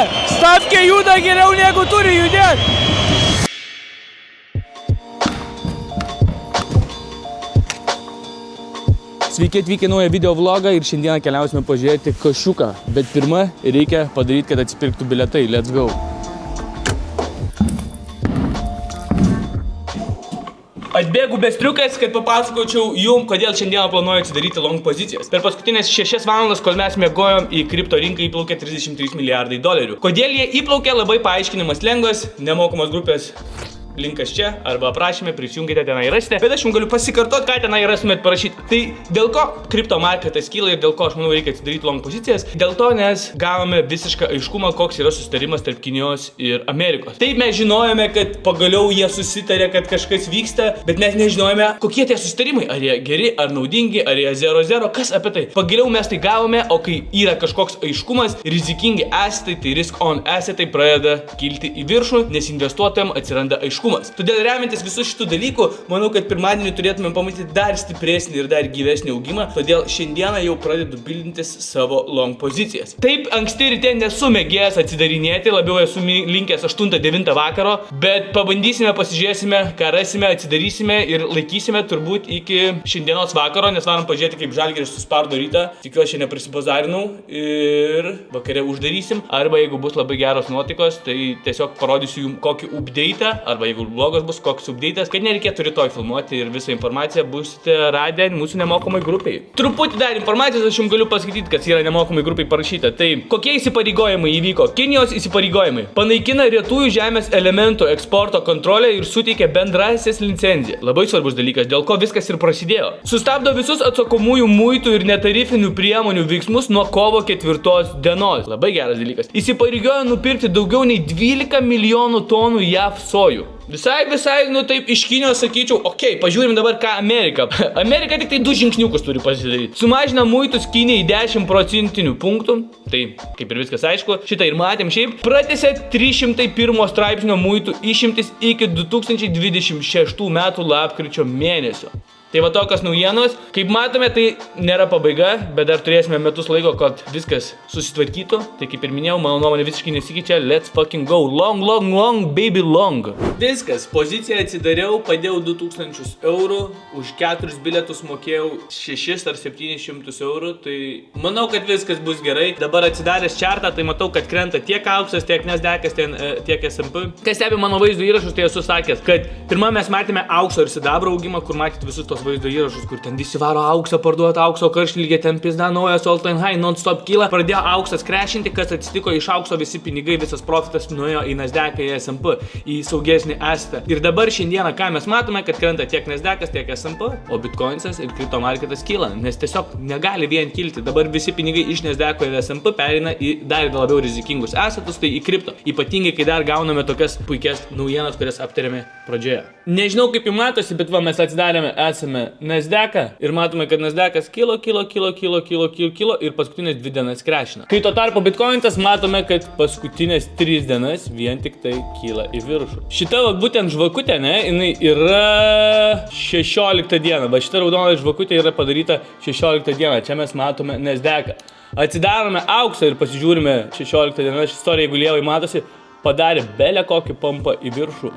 Stavkė juda geriau negu turi judėti. Sveiki atvykę naują video vlogą ir šiandieną keliausime pažiūrėti kašiuką. Bet pirma, reikia padaryti, kad atsipirktų bilietai. Let's go. Atbėgu bestriukas, kad papasakočiau jum, kodėl šiandieną planuoju atsidaryti long pozicijas. Per paskutinės 6 valandas, kol mes miegojom, į kripto rinką įplaukė 33 milijardai dolerių. Kodėl jie įplaukė, labai paaiškinimas lengvas, nemokamos grupės. Linkas čia arba aprašyme, prisijungite, tenai rasite. Bet aš jums galiu pasikartoti, ką tenai rastumėt parašyti. Tai dėl ko kripto marketas kyla ir dėl ko aš manau reikia atsidaryti long pozicijas? Dėl to, nes gavome visišką aiškumą, koks yra susitarimas tarp Kinijos ir Amerikos. Taip mes žinojome, kad pagaliau jie susitarė, kad kažkas vyksta, bet mes nežinojome, kokie tie susitarimai. Ar jie geri, ar naudingi, ar jie 0-0, kas apie tai. Pagaliau mes tai gavome, o kai yra kažkoks aiškumas, rizikingi asetai, tai risk on asetai pradeda kilti į viršų, nes investuotojams atsiranda aiškumas. Todėl remiantis visų šitų dalykų, manau, kad pirmadienį turėtume pamatyti dar stipresnį ir dar gyvesnį augimą, todėl šiandieną jau pradedu bildintis savo long pozicijas. Taip, anksti ryte nesu mėgėjęs atsidarinėti, labiau esu linkęs 8-9 vakaro, bet pabandysime, pasižiūrėsime, ką rasime, atsidarysime ir laikysime turbūt iki šiandienos vakaro, nes varom pažiūrėti, kaip Žalgiris suspardo rytą. Tikiuosi, aš neprisipozarinau ir vakare uždarysim, arba jeigu bus labai geros nuotaikos, tai tiesiog parodysiu jums kokį update'ą, arba jeigu blogas bus koks update'as, kad nereikėtų rytoj filmuoti ir visą informaciją busite radę mūsų nemokamai grupiai. Truputį dar informacijos aš jums galiu pasakyti, kas yra nemokamai grupiai parašyta. Tai kokie įsipareigojimai įvyko? Kinijos įsipareigojimai. Panaikina retųjų žemės elementų eksporto kontrolę ir suteikia bendrasis licenciją. Labai svarbus dalykas, dėl ko viskas ir prasidėjo. Sustabdo visus atsakomųjų muitų ir netarifinių priemonių veiksmus nuo kovo 4 dienos. Labai geras dalykas. Įsipareigojo nupirkti daugiau nei 12 milijonų tonų JAV sojų. Visai, nu taip iš Kinijos sakyčiau, okei, pažiūrim dabar ką Amerika. Amerika tik tai 2 žingsniukus turi pasidaryti. Sumažina muitus Kinijai 10% punktų, tai kaip ir viskas aišku, šitą ir matėm šiaip. Pratęsė 301 straipsnio muitų išimtis iki 2026 metų lapkričio mėnesio. Tai va tokios naujienos. Kaip matome, tai nėra pabaiga, bet dar turėsime metus laiko, kad viskas susitvarkytų. Tai kaip ir minėjau, mano nuomonė visiškai nesikeičia. Let's fucking go. Long, baby long. Viskas. Poziciją atsidariau, padėjau 2000 eurų. Už 4 bilietus mokėjau 6 ar 700 eurų. Tai manau, kad viskas bus gerai. Dabar atsidaręs čartą, tai matau, kad krenta tiek auksas, tiek Nasdaqas, tiek S&P. Kas stebi mano vaizdo įrašus, tai esu sakęs, kad pirmą mes matėme aukso ir sidabro augimą, kur matėte visus tos vaizdo įrašus, kur ten visi varo auksą, parduota aukso karšlygė, ten pizda naujas all time high, non-stop kyla, pradėjo auksas krešinti, kas atsitiko, iš aukso visi pinigai, visas profitas nuėjo į Nasdaqą, į S&P, į saugesnį asetą. Ir dabar šiandieną, ką mes matome, kad krenta tiek Nasdaqas, tiek S&P, o Bitcoinsas ir kripto marketas kyla, nes tiesiog negali vien kilti. Dabar visi pinigai iš Nasdaqo ir S&P pereina į dar labiau rizikingus asetus, tai į kripto. Ypatingai, kai dar gauname tokias puikias naujienas, kurias aptarėme pradžioje. Nežinau, kaip jums matosi, bet va, mes atsidarėme Nasdaqą ir matome, kad Nasdaqas kilo ir paskutinės 2 dienas krešina. Kai tuo tarpu Bitcoinsas matome, kad paskutinės 3 dienas vien tik tai kyla į viršų. Šita va, būtent žvakutė, ne, jinai yra 16 dieną, va šita raudona žvakutė yra padaryta 16 dieną, čia mes matome Nasdaqą. Atsidarome auksą ir pasižiūrime 16 dieną, ši istorija, jeigu lievai matosi, padarė belę kokį pampą į viršų.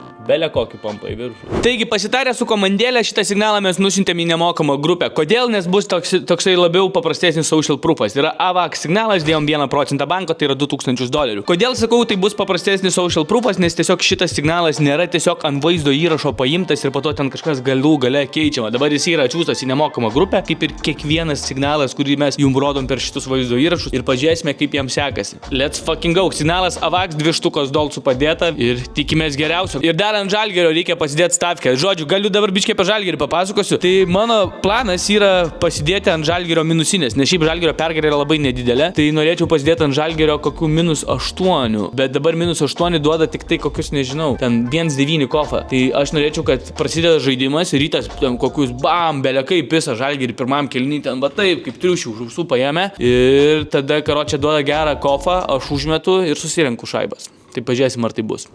Taigi, pasitarę su komandėlė, šitą signalą mes nusiuntėme į nemokamą grupę. Kodėl? Nes bus toksai labiau paprastesnis social proofas. Yra AVAX signalas, dėjom 1% banko, tai yra $2000. Kodėl sakau, tai bus paprastesnis social proofas? Nes tiesiog šitas signalas nėra tiesiog ant vaizdo įrašo paimtas ir po to ten kažkas galų gale keičiama. Dabar jis yra atsiųstas į nemokamą grupę, kaip ir kiekvienas signalas, kurį mes jums rodom per šitus vaizdo įrašus ir pažiūrėsime, kaip jam sekasi. Let's fucking go. Signalas AVAX 2 štukos dolcų padėta ir tikimės geriausio. Ir dar ant Žalgirio reikia pasidėti stavkę. Žodžiu, galiu dabar biškiai apie Žalgirį papasakosiu. Tai mano planas yra pasidėti ant Žalgirio minusinės, nes šiaip Žalgirio pergalė yra labai nedidelė. Tai norėčiau pasidėti ant Žalgirio kokių -8. Bet dabar -8 duoda tik tai kokius, nežinau, ten 1-9 kofą. Tai aš norėčiau, kad prasideda žaidimas, rytas ten kokius bam, belekai pisa Žalgirį pirmam kėliny, ten va taip, kaip triušių žuvsų paėmė. Ir tada karočią duoda gerą kofą, aš užmetu ir susirenku šaibas. Tai pažiūrėsim, ar tai bus.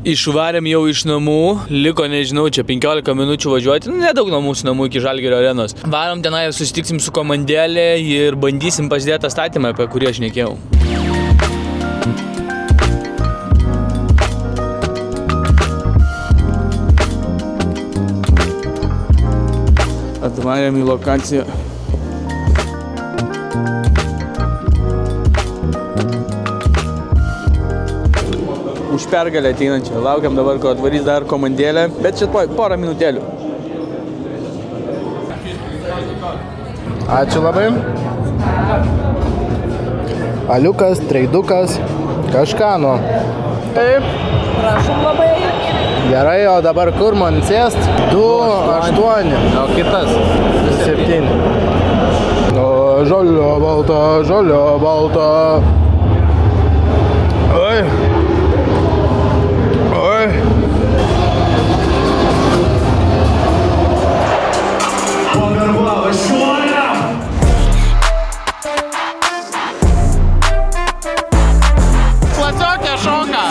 Išvarėm jau iš namų, liko, nežinau, čia 15 minučių važiuoti, nedaug nuo mūsų namų iki Žalgirio arenos. Varom tenai ir susitiksim su komandėlė ir bandysim pasidėti tą statymą, apie kurį aš šnekėjau. Atvarėm į lokaciją. Už pergalę ateinančią. Laukiam dabar, ko atvarys dar komandėlę, bet čia porą minutėlių. Ačiū labai. Aliukas, treidukas, kažką nu. Taip. Prašom labai. Gerai, o dabar kur man sėst? 2,8. O kitas? 7. O, žolio balta. Oi. Oi. Klasiokė šoka.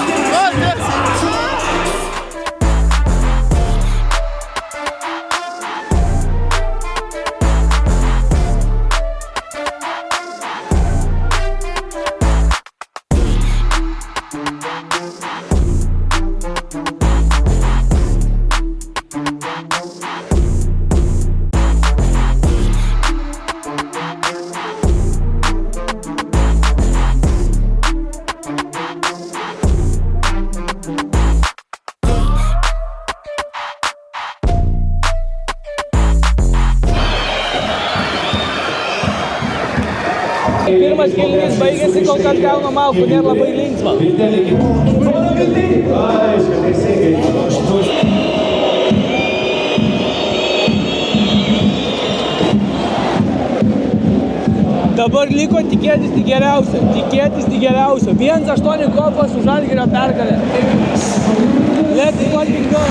Pirmas kėlinys baigėsi, kol kas gauna malkų, nėra labai linksma. Dabar liko tikėtis tik geriausio. 1-8 kovos už Žalgirio pergalę. Let's fucking go!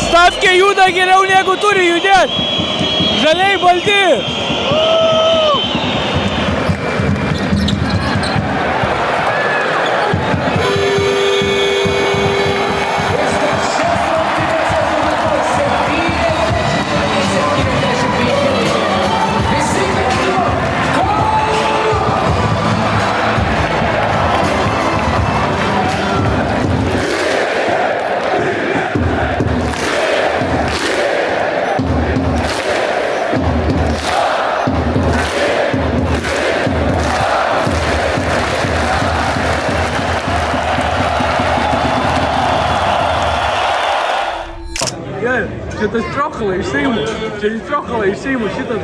Stavkė juda geriau negu turi judėti. Žaliai balti. Čia tas triokalai iš Seimo šitas.